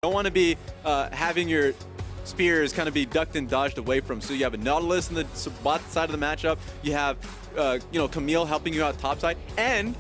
don't want to be having your spears kind of be ducked and dodged away from. So you have a Nautilus in the bot side of the matchup. You have, Camille helping you out top side. And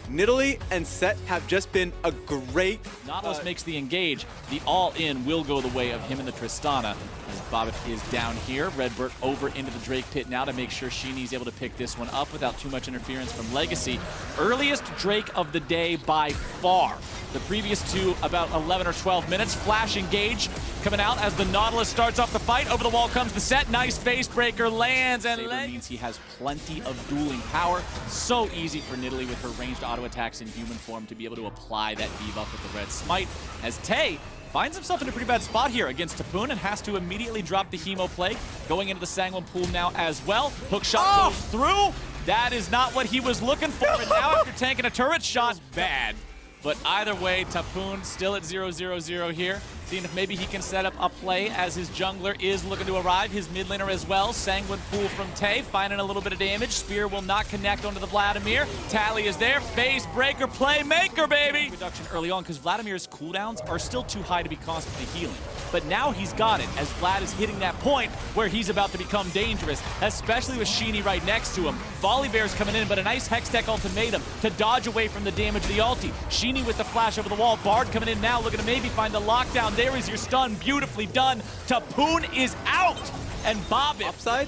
Nidalee and Set have just been a great... Nautilus makes the engage. The all-in will go the way of him and the Tristana. As Bobbit is down here. Redbird over into the Drake pit now to make sure Sheenie's able to pick this one up without too much interference from Legacy. Earliest Drake of the day by far. The previous two about 11 or 12 minutes. Flash engage coming out as the Nautilus starts off the fight. Over the wall comes the Set. Nice face breaker lands, and Saber means he has plenty of dueling power. So easy for Nidalee with her ranged auto attacks in human form to be able to apply that debuff with the red smite. As Tay finds himself in a pretty bad spot here against Tapoon and has to immediately drop the Hemo Plague. Going into the Sanguine pool now as well. Hook shot goes through. That is not what he was looking for. And now after tanking a turret shot, bad. But either way, Tapoon still at 0-0-0 here. Seeing if maybe he can set up a play as his jungler is looking to arrive. His mid laner as well. Sanguine pool from Tay, finding a little bit of damage. Spear will not connect onto the Vladimir. Tally is there. Face breaker, playmaker, baby! Reduction early on because Vladimir's cooldowns are still too high to be constantly healing. But now he's got it as Vlad is hitting that point where he's about to become dangerous, especially with Sheenie right next to him. Volibear's coming in, but a nice Hextech ultimatum to dodge away from the damage of the ulti. Sheenie with the flash over the wall. Bard coming in now, looking to maybe find the lockdown. There is your stun, beautifully done. Tapoon is out, and Bobbit upside.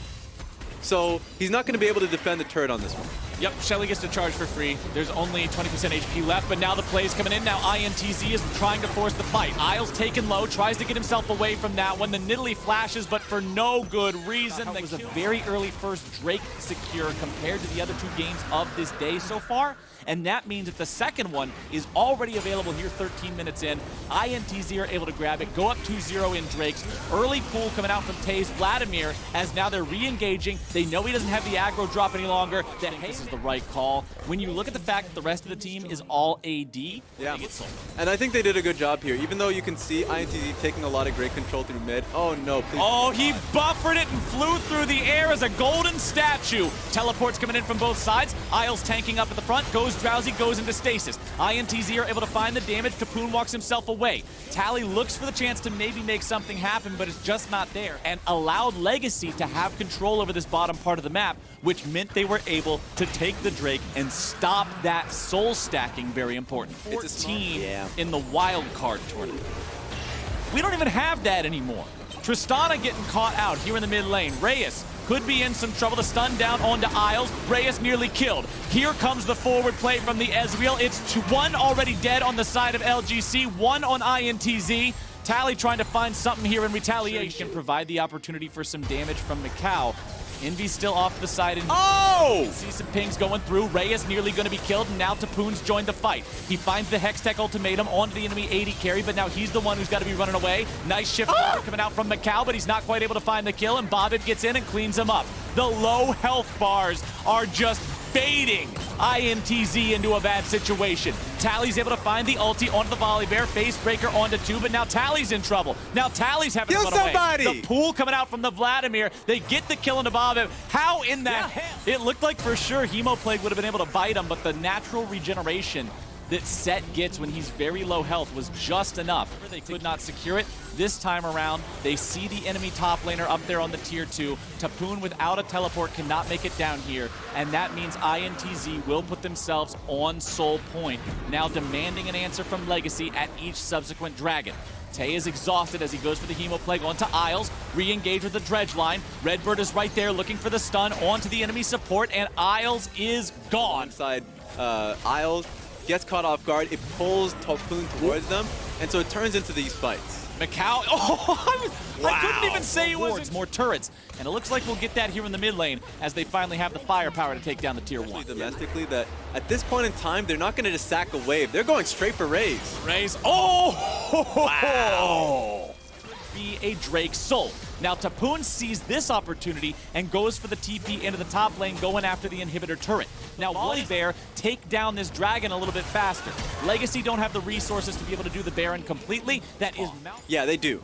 So he's not going to be able to defend the turret on this one. Yep, Shelly gets to charge for free. There's only 20% HP left, but now the play's coming in. Now INTZ is trying to force the fight. Isles taken low, tries to get himself away from that one. The Nidalee flashes, but for no good reason. That was a very early first Drake secure compared to the other two games of this day so far. And that means that the second one is already available here 13 minutes in. INTZ are able to grab it, go up 2-0 in Drake's. Early pool coming out from Tay's Vladimir as now they're re-engaging. They know he doesn't have the aggro drop any longer. That this is the right call. When you look at the fact that the rest of the team is all AD, yeah. And I think they did a good job here, even though you can see INTZ taking a lot of great control through mid. Oh no, please. Oh, he buffered it and flew through the air as a golden statue. Teleports coming in from both sides. Isles tanking up at the front, goes Drowsy, goes into stasis. INTZ are able to find the damage. Tapoon walks himself away. Tally looks for the chance to maybe make something happen, but it's just not there. And allowed Legacy to have control over this bottom part of the map, which meant they were able to take the Drake and stop that soul stacking, very important. 14 in the wild card tournament. We don't even have that anymore. Tristana getting caught out here in the mid lane. Reyes could be in some trouble. The stun down onto Isles. Reyes nearly killed. Here comes the forward play from the Ezreal. It's one already dead on the side of LGC, one on INTZ. Tally trying to find something here in retaliation. Can provide the opportunity for some damage from Macau. Envy's still off the side. And see some pings going through. Reyes nearly going to be killed, and now Tapoon's joined the fight. He finds the Hextech ultimatum onto the enemy 80 carry, but now he's the one who's got to be running away. Nice shift coming out from Macau, but he's not quite able to find the kill, and Bobbit gets in and cleans him up. The low health bars are just baiting INTZ into a bad situation. Tally's able to find the ulti onto the Volibear, face breaker onto 2, but now Tally's in trouble. Now Tally's having to run away. The pool coming out from the Vladimir. They get the kill into Bobbit. How in that hell? It looked like for sure Hemo Plague would have been able to bite him, but the natural regeneration that Set gets when he's very low health was just enough. They could not secure it. This time around, they see the enemy top laner up there on the tier 2. Tapoon without a teleport cannot make it down here, and that means INTZ will put themselves on Soul Point, now demanding an answer from Legacy at each subsequent dragon. Tay is exhausted as he goes for the Hemo Plague onto Isles, re-engage with the Dredge line. Redbird is right there looking for the stun onto the enemy support, and Isles is gone. Inside Isles gets caught off guard, it pulls Tapoon towards them, and so it turns into these fights. Macau, I couldn't even say it was more turrets. And it looks like we'll get that here in the mid lane as they finally have the firepower to take down the tier 1. Domestically, that at this point in time, they're not going to just sack a wave. They're going straight for Raze. Raze, wow! Be a Drake soul. Now Tapoon sees this opportunity and goes for the TP into the top lane, going after the inhibitor turret. Now Volibear take down this dragon a little bit faster. Legacy don't have the resources to be able to do the Baron completely. That is yeah, they do.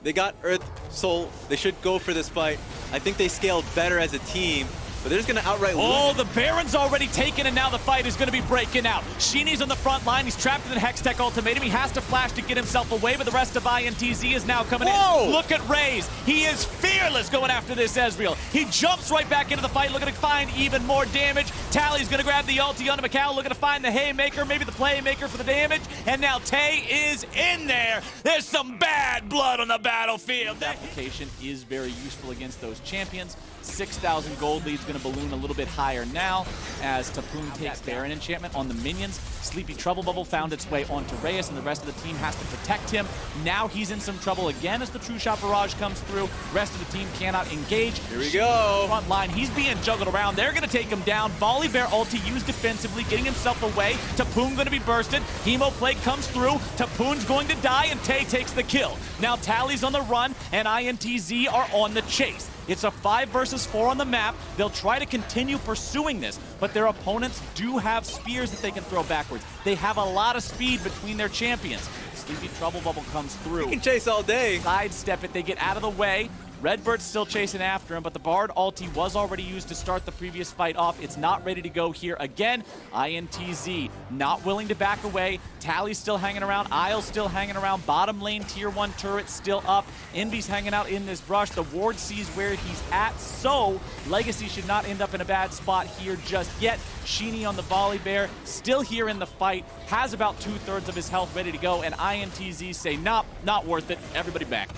They got Earth Soul. They should go for this fight. I think they scaled better as a team. but they're just going to outright lose. Oh, the Baron's already taken, and now the fight is going to be breaking out. Sheeny's on the front line. He's trapped in the Hextech ultimatum. He has to flash to get himself away, but the rest of INTZ is now coming in. Look at Raze. He is fearless going after this Ezreal. He jumps right back into the fight, looking to find even more damage. Tally's going to grab the ulti onto Macau, looking to find the Haymaker, maybe the Playmaker for the damage, and now Tay is in there. There's some bad blood on the battlefield. The application is very useful against those champions. 6,000 gold lead's going to balloon a little bit higher now as Tapoon takes Baron enchantment on the minions. Sleepy Trouble Bubble found its way onto Reyes, and the rest of the team has to protect him. Now he's in some trouble again as the True Shot Barrage comes through. Rest of the team cannot engage. Here we go. Front line, he's being juggled around. They're going to take him down. Volley Bear ulti used defensively, getting himself away. Tapoon going to be bursted. Hemo Plague comes through. Tapoon's going to die, and Tay takes the kill. Now Tally's on the run, and INTZ are on the chase. It's a 5 versus 4 on the map. They'll try to continue pursuing this, but their opponents do have spears that they can throw backwards. They have a lot of speed between their champions. Sleepy Trouble Bubble comes through. You can chase all day. Sidestep it, they get out of the way. Redbird's still chasing after him, but the Bard ulti was already used to start the previous fight off. It's not ready to go here again. INTZ not willing to back away. Tally's still hanging around. Isle's still hanging around. Bottom lane tier 1 turret still up. Envy's hanging out in this brush. The ward sees where he's at, so Legacy should not end up in a bad spot here just yet. Sheeny on the Volley Bear, still here in the fight, has about 2/3 of his health ready to go, and INTZ say, nope, not worth it. Everybody back.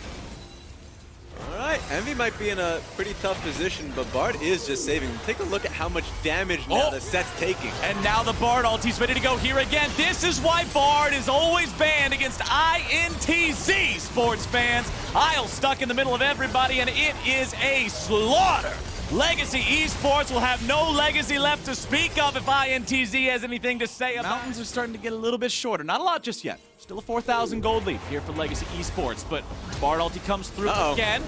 All right, Envy might be in a pretty tough position, but Bard is just saving him. Take a look at how much damage now the set's taking. And now the Bard ulti's ready to go here again. This is why Bard is always banned against INTZ, sports fans. Isle stuck in the middle of everybody, and it is a slaughter. Legacy Esports will have no legacy left to speak of if INTZ has anything to say about it. Mountains are starting to get a little bit shorter. Not a lot just yet. Still a 4,000 gold lead here for Legacy Esports, but Bard ulti comes through again.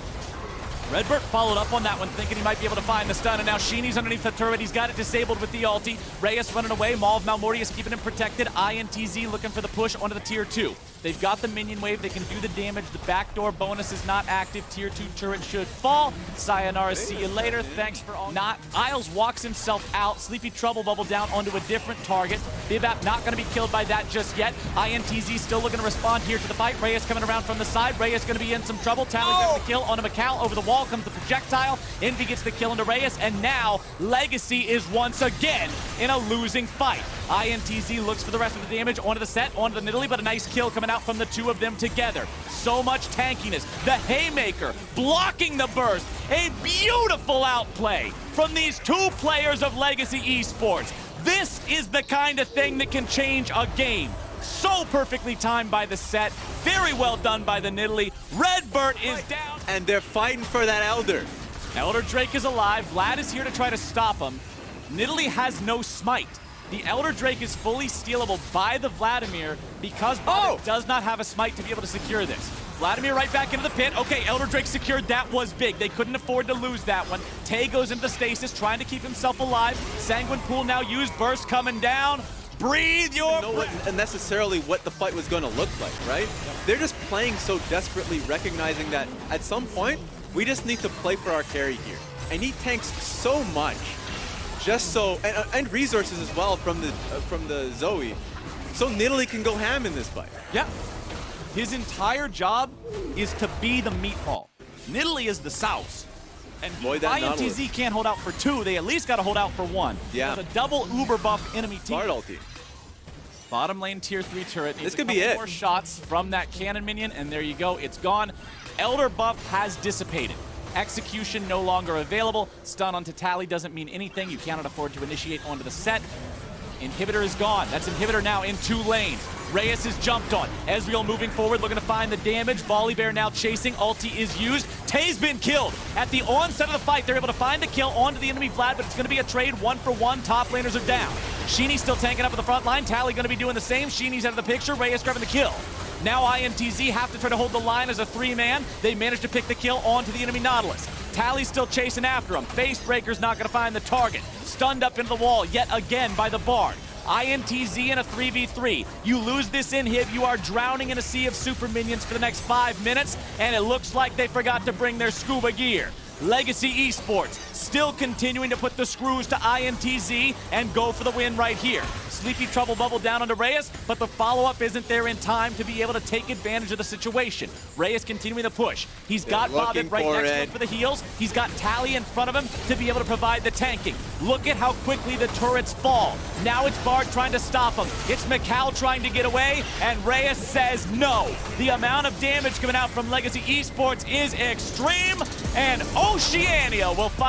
Redbird followed up on that one, thinking he might be able to find the stun, and now Sheeny's underneath the turret. He's got it disabled with the ulti. Reyes running away. Maul of Malmortius keeping him protected. INTZ looking for the push onto the tier 2. They've got the minion wave. They can do the damage. The backdoor bonus is not active. Tier 2 turret should fall. Sayonara, see you later. Thanks for all. Not. Isles walks himself out. Sleepy Trouble Bubble down onto a different target. Bibap not going to be killed by that just yet. INTZ still looking to respond here to the fight. Reyes coming around from the side. Reyes going to be in some trouble. Tally gets the kill onto Macau. Over the wall comes the projectile. Envy gets the kill into Reyes. And now Legacy is once again in a losing fight. INTZ looks for the rest of the damage onto the set, onto the Nidalee, but a nice kill coming out from the two of them together. So much tankiness. The Haymaker blocking the burst. A beautiful outplay from these two players of Legacy Esports. This is the kind of thing that can change a game. So perfectly timed by the set. Very well done by the Nidalee. Redbird is down. And they're fighting for that Elder. Elder Drake is alive. Vlad is here to try to stop him. Nidalee has no smite. The Elder Drake is fully stealable by the Vladimir because Vladimir does not have a smite to be able to secure this. Vladimir right back into the pit. Okay, Elder Drake secured. That was big. They couldn't afford to lose that one. Tay goes into the stasis, trying to keep himself alive. Sanguine Pool now used. Burst coming down. Breathe your breath. Necessarily what the fight was going to look like, right? They're just playing so desperately, recognizing that at some point, we just need to play for our carry here. And he tanks so much. Just so, and resources as well from the Zoe, so Nidalee can go ham in this fight. Yeah, his entire job is to be the meatball. Nidalee is the sauce, and INTZ can't hold out for 2. They at least got to hold out for 1. Yeah, it's a double uber buff enemy team. Bard ulti. Bottom lane tier 3 turret. This could be it. More shots from that cannon minion, and there you go. It's gone. Elder buff has dissipated. Execution no longer available. Stun onto Tally doesn't mean anything. You cannot afford to initiate onto the set. Inhibitor is gone. That's Inhibitor now in 2 lanes. Reyes is jumped on. Ezreal moving forward, looking to find the damage. Volley Bear now chasing. Ulti is used. Tay's been killed. At the onset of the fight, they're able to find the kill onto the enemy Vlad, but it's going to be a trade 1-for-1. Top laners are down. Sheeny's still tanking up at the front line. Tally going to be doing the same. Sheeny's out of the picture. Reyes grabbing the kill. Now INTZ have to try to hold the line as a 3-man. They managed to pick the kill onto the enemy Nautilus. Tally's still chasing after him. Facebreaker's not going to find the target. Stunned up into the wall yet again by the Bard. INTZ in a 3v3. You lose this inhib, you are drowning in a sea of super minions for the next 5 minutes, and it looks like they forgot to bring their scuba gear. Legacy Esports still continuing to put the screws to INTZ and go for the win right here. Sleepy Trouble bubble down onto Reyes, but the follow-up isn't there in time to be able to take advantage of the situation. Reyes continuing to push. He's got Bobbin right next to him for the heals. He's got Tally in front of him to be able to provide the tanking. Look at how quickly the turrets fall. Now it's Bard trying to stop him. It's Mikal trying to get away, and Reyes says no. The amount of damage coming out from Legacy Esports is extreme, and Oceania will find